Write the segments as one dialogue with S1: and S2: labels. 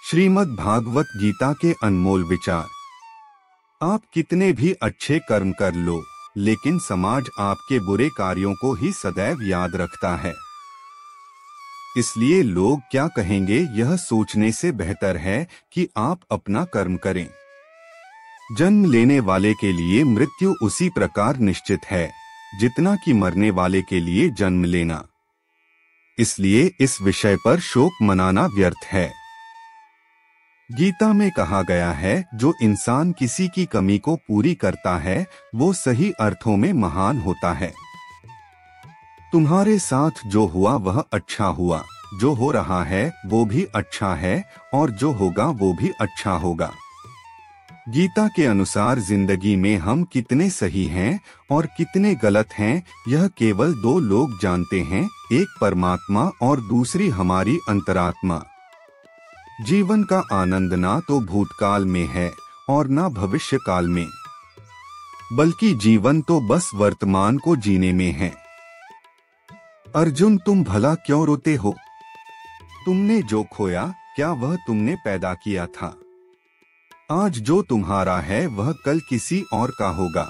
S1: श्रीमद् भागवत गीता के अनमोल विचार। आप कितने भी अच्छे कर्म कर लो, लेकिन समाज आपके बुरे कार्यों को ही सदैव याद रखता है। इसलिए लोग क्या कहेंगे यह सोचने से बेहतर है कि आप अपना कर्म करें। जन्म लेने वाले के लिए मृत्यु उसी प्रकार निश्चित है जितना कि मरने वाले के लिए जन्म लेना। इसलिए इस विषय पर शोक मनाना व्यर्थ है। गीता में कहा गया है, जो इंसान किसी की कमी को पूरी करता है वो सही अर्थों में महान होता है। तुम्हारे साथ जो हुआ वह अच्छा हुआ, जो हो रहा है वो भी अच्छा है, और जो होगा वो भी अच्छा होगा। गीता के अनुसार जिंदगी में हम कितने सही हैं और कितने गलत हैं यह केवल दो लोग जानते हैं, एक परमात्मा और दूसरी हमारी अंतरात्मा। जीवन का आनंद ना तो भूतकाल में है और ना भविष्य काल में, बल्कि जीवन तो बस वर्तमान को जीने में है। अर्जुन, तुम भला क्यों रोते हो? तुमने जो खोया क्या वह तुमने पैदा किया था? आज जो तुम्हारा है वह कल किसी और का होगा,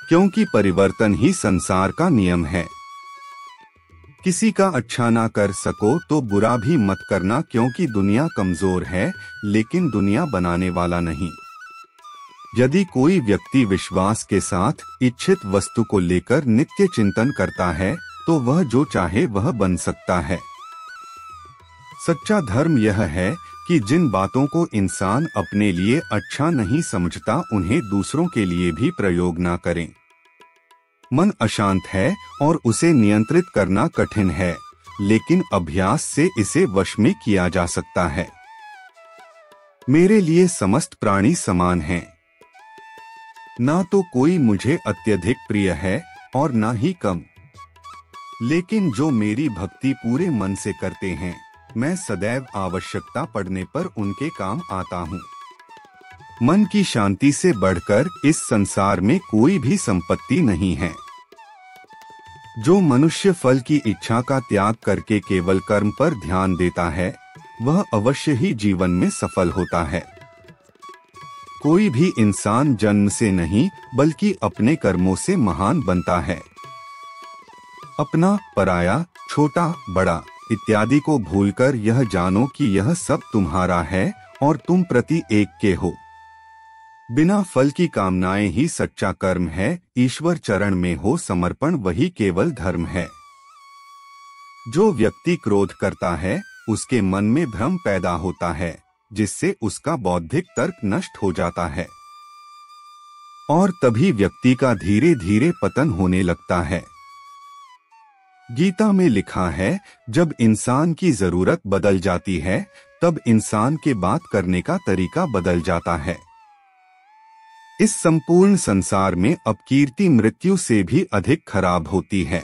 S1: क्योंकि परिवर्तन ही संसार का नियम है। किसी का अच्छा ना कर सको तो बुरा भी मत करना, क्योंकि दुनिया कमजोर है लेकिन दुनिया बनाने वाला नहीं। यदि कोई व्यक्ति विश्वास के साथ इच्छित वस्तु को लेकर नित्य चिंतन करता है तो वह जो चाहे वह बन सकता है। सच्चा धर्म यह है कि जिन बातों को इंसान अपने लिए अच्छा नहीं समझता उन्हें दूसरों के लिए भी प्रयोग ना करें। मन अशांत है और उसे नियंत्रित करना कठिन है, लेकिन अभ्यास से इसे वश में किया जा सकता है। मेरे लिए समस्त प्राणी समान हैं। ना तो कोई मुझे अत्यधिक प्रिय है और ना ही कम, लेकिन जो मेरी भक्ति पूरे मन से करते हैं मैं सदैव आवश्यकता पड़ने पर उनके काम आता हूँ। मन की शांति से बढ़कर इस संसार में कोई भी संपत्ति नहीं है। जो मनुष्य फल की इच्छा का त्याग करके केवल कर्म पर ध्यान देता है वह अवश्य ही जीवन में सफल होता है। कोई भी इंसान जन्म से नहीं बल्कि अपने कर्मों से महान बनता है। अपना, पराया, छोटा, बड़ा इत्यादि को भूलकर यह जानो कि यह सब तुम्हारा है और तुम प्रति एक के हो। बिना फल की कामनाएं ही सच्चा कर्म है। ईश्वर चरण में हो समर्पण वही केवल धर्म है। जो व्यक्ति क्रोध करता है उसके मन में भ्रम पैदा होता है, जिससे उसका बौद्धिक तर्क नष्ट हो जाता है और तभी व्यक्ति का धीरे धीरे पतन होने लगता है। गीता में लिखा है, जब इंसान की जरूरत बदल जाती है तब इंसान के बात करने का तरीका बदल जाता है। इस संपूर्ण संसार में अपकीर्ति मृत्यु से भी अधिक खराब होती है।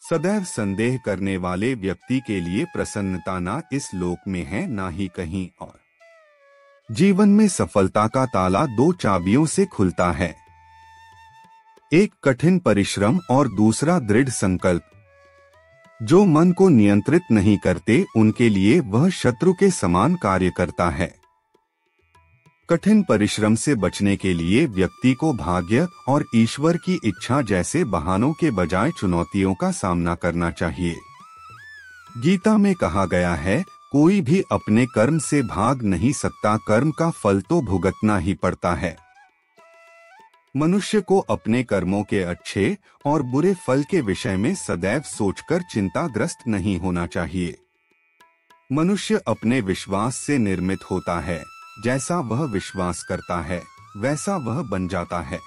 S1: सदैव संदेह करने वाले व्यक्ति के लिए प्रसन्नता ना इस लोक में है ना ही कहीं और। जीवन में सफलता का ताला दो चाबियों से खुलता है, एक कठिन परिश्रम और दूसरा दृढ़ संकल्प। जो मन को नियंत्रित नहीं करते उनके लिए वह शत्रु के समान कार्य करता है। कठिन परिश्रम से बचने के लिए व्यक्ति को भाग्य और ईश्वर की इच्छा जैसे बहानों के बजाय चुनौतियों का सामना करना चाहिए। गीता में कहा गया है, कोई भी अपने कर्म से भाग नहीं सकता, कर्म का फल तो भुगतना ही पड़ता है। मनुष्य को अपने कर्मों के अच्छे और बुरे फल के विषय में सदैव सोचकर चिंताग्रस्त नहीं होना चाहिए। मनुष्य अपने विश्वास से निर्मित होता है, जैसा वह विश्वास करता है वैसा वह बन जाता है।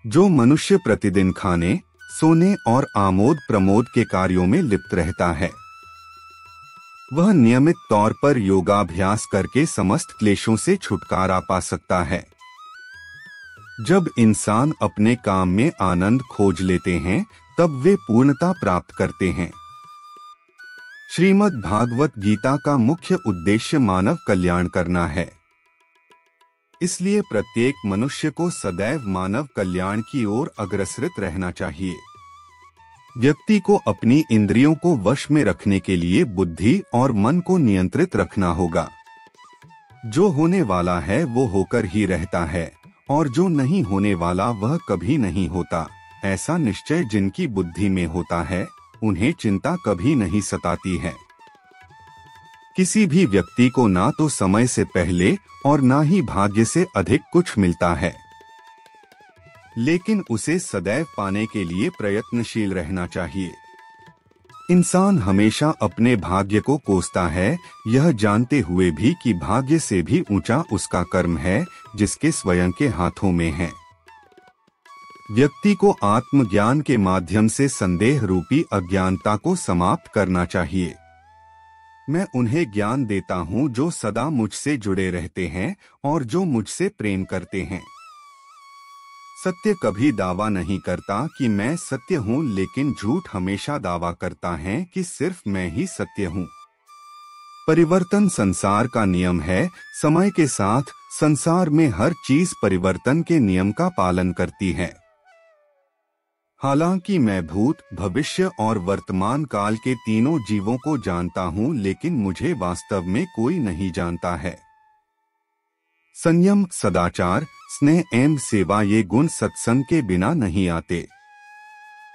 S1: जो मनुष्य प्रतिदिन खाने, सोने और आमोद प्रमोद के कार्यों में लिप्त रहता है वह नियमित तौर पर योगाभ्यास करके समस्त क्लेशों से छुटकारा पा सकता है। जब इंसान अपने काम में आनंद खोज लेते हैं तब वे पूर्णता प्राप्त करते हैं। श्रीमद् भागवत गीता का मुख्य उद्देश्य मानव कल्याण करना है। इसलिए प्रत्येक मनुष्य को सदैव मानव कल्याण की ओर अग्रसरित रहना चाहिए। व्यक्ति को अपनी इंद्रियों को वश में रखने के लिए बुद्धि और मन को नियंत्रित रखना होगा। जो होने वाला है वो होकर ही रहता है और जो नहीं होने वाला वह कभी नहीं होता। ऐसा निश्चय जिनकी बुद्धि में होता है उन्हें चिंता कभी नहीं सताती है। किसी भी व्यक्ति को ना तो समय से पहले और ना ही भाग्य से अधिक कुछ मिलता है, लेकिन उसे सदैव पाने के लिए प्रयत्नशील रहना चाहिए। इंसान हमेशा अपने भाग्य को कोसता है, यह जानते हुए भी कि भाग्य से भी ऊंचा उसका कर्म है जिसके स्वयं के हाथों में है। व्यक्ति को आत्मज्ञान के माध्यम से संदेह रूपी अज्ञानता को समाप्त करना चाहिए। मैं उन्हें ज्ञान देता हूँ जो सदा मुझसे जुड़े रहते हैं और जो मुझसे प्रेम करते हैं। सत्य कभी दावा नहीं करता कि मैं सत्य हूँ, लेकिन झूठ हमेशा दावा करता है कि सिर्फ मैं ही सत्य हूँ। परिवर्तन संसार का नियम है। समय के साथ संसार में हर चीज परिवर्तन के नियम का पालन करती है। हालांकि मैं भूत, भविष्य और वर्तमान काल के तीनों जीवों को जानता हूँ, लेकिन मुझे वास्तव में कोई नहीं जानता है। संयम, सदाचार, स्नेह एवं सेवा ये गुण सत्संग के बिना नहीं आते।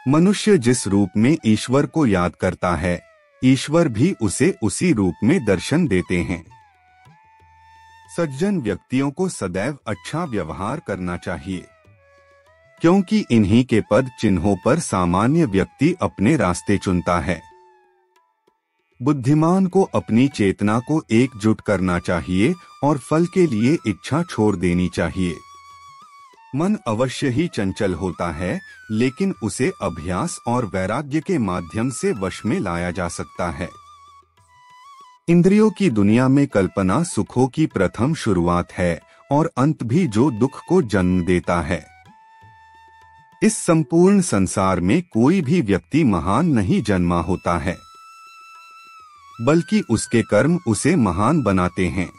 S1: मनुष्य जिस रूप में ईश्वर को याद करता है, ईश्वर भी उसे उसी रूप में दर्शन देते हैं। सज्जन व्यक्तियों को सदैव अच्छा व्यवहार करना चाहिए, क्योंकि इन्हीं के पद चिन्हों पर सामान्य व्यक्ति अपने रास्ते चुनता है। बुद्धिमान को अपनी चेतना को एकजुट करना चाहिए और फल के लिए इच्छा छोड़ देनी चाहिए। मन अवश्य ही चंचल होता है, लेकिन उसे अभ्यास और वैराग्य के माध्यम से वश में लाया जा सकता है। इंद्रियों की दुनिया में कल्पना सुखों की प्रथम शुरुआत है और अंत भी जो दुख को जन्म देता है। इस संपूर्ण संसार में कोई भी व्यक्ति महान नहीं जन्मा होता है, बल्कि उसके कर्म उसे महान बनाते हैं।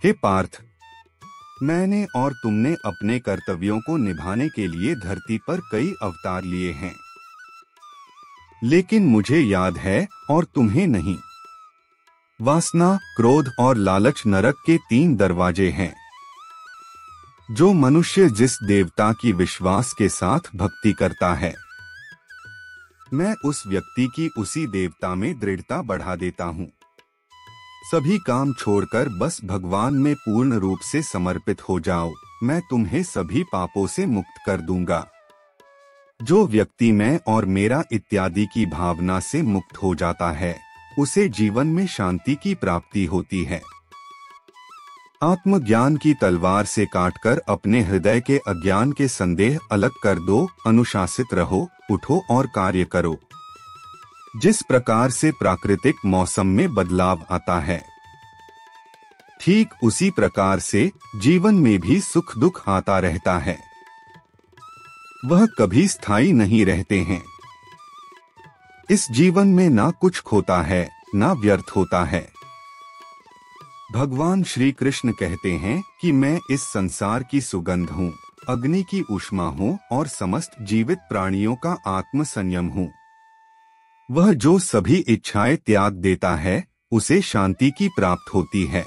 S1: हे पार्थ, मैंने और तुमने अपने कर्तव्यों को निभाने के लिए धरती पर कई अवतार लिए हैं, लेकिन मुझे याद है और तुम्हें नहीं। वासना, क्रोध और लालच नरक के 3 दरवाजे हैं। जो मनुष्य जिस देवता की विश्वास के साथ भक्ति करता है, मैं उस व्यक्ति की उसी देवता में दृढ़ता बढ़ा देता हूँ। सभी काम छोड़कर बस भगवान में पूर्ण रूप से समर्पित हो जाओ, मैं तुम्हें सभी पापों से मुक्त कर दूंगा। जो व्यक्ति मैं और मेरा इत्यादि की भावना से मुक्त हो जाता है, उसे जीवन में शांति की प्राप्ति होती है। आत्मज्ञान की तलवार से काटकर अपने हृदय के अज्ञान के संदेह अलग कर दो। अनुशासित रहो, उठो और कार्य करो। जिस प्रकार से प्राकृतिक मौसम में बदलाव आता है, ठीक उसी प्रकार से जीवन में भी सुख दुख आता रहता है। वह कभी स्थायी नहीं रहते हैं। इस जीवन में ना कुछ खोता है, ना व्यर्थ होता है। भगवान श्री कृष्ण कहते हैं कि मैं इस संसार की सुगंध हूँ, अग्नि की ऊष्मा हूँ और समस्त जीवित प्राणियों का आत्म संयम हूँ। वह जो सभी इच्छाएं त्याग देता है, उसे शांति की प्राप्त होती है।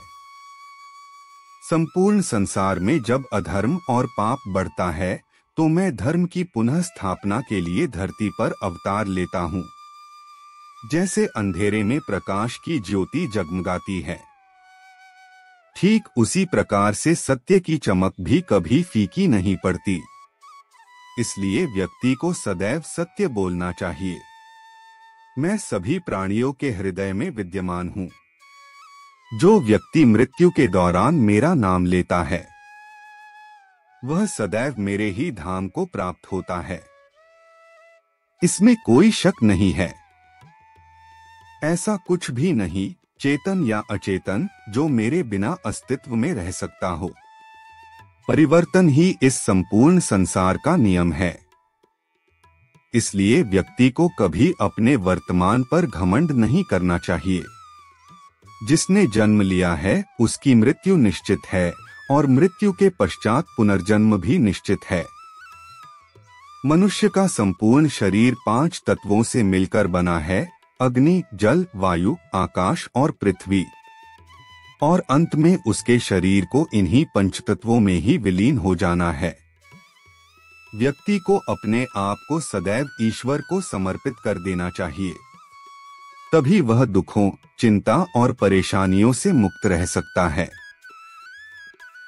S1: संपूर्ण संसार में जब अधर्म और पाप बढ़ता है, तो मैं धर्म की पुनः स्थापना के लिए धरती पर अवतार लेता हूँ। जैसे अंधेरे में प्रकाश की ज्योति जगमगाती है, ठीक उसी प्रकार से सत्य की चमक भी कभी फीकी नहीं पड़ती। इसलिए व्यक्ति को सदैव सत्य बोलना चाहिए। मैं सभी प्राणियों के हृदय में विद्यमान हूँ। जो व्यक्ति मृत्यु के दौरान मेरा नाम लेता है, वह सदैव मेरे ही धाम को प्राप्त होता है। इसमें कोई शक नहीं है। ऐसा कुछ भी नहीं, चेतन या अचेतन, जो मेरे बिना अस्तित्व में रह सकता हो। परिवर्तन ही इस संपूर्ण संसार का नियम है। इसलिए व्यक्ति को कभी अपने वर्तमान पर घमंड नहीं करना चाहिए। जिसने जन्म लिया है, उसकी मृत्यु निश्चित है और मृत्यु के पश्चात पुनर्जन्म भी निश्चित है। मनुष्य का संपूर्ण शरीर 5 तत्वों से मिलकर बना है, अग्नि, जल, वायु, आकाश और पृथ्वी। और अंत में उसके शरीर को इन्हीं पंचतत्वों में ही विलीन हो जाना है। व्यक्ति को अपने आप को सदैव ईश्वर को समर्पित कर देना चाहिए, तभी वह दुखों, चिंता और परेशानियों से मुक्त रह सकता है।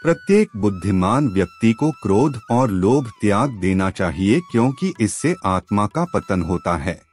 S1: प्रत्येक बुद्धिमान व्यक्ति को क्रोध और लोभ त्याग देना चाहिए, क्योंकि इससे आत्मा का पतन होता है।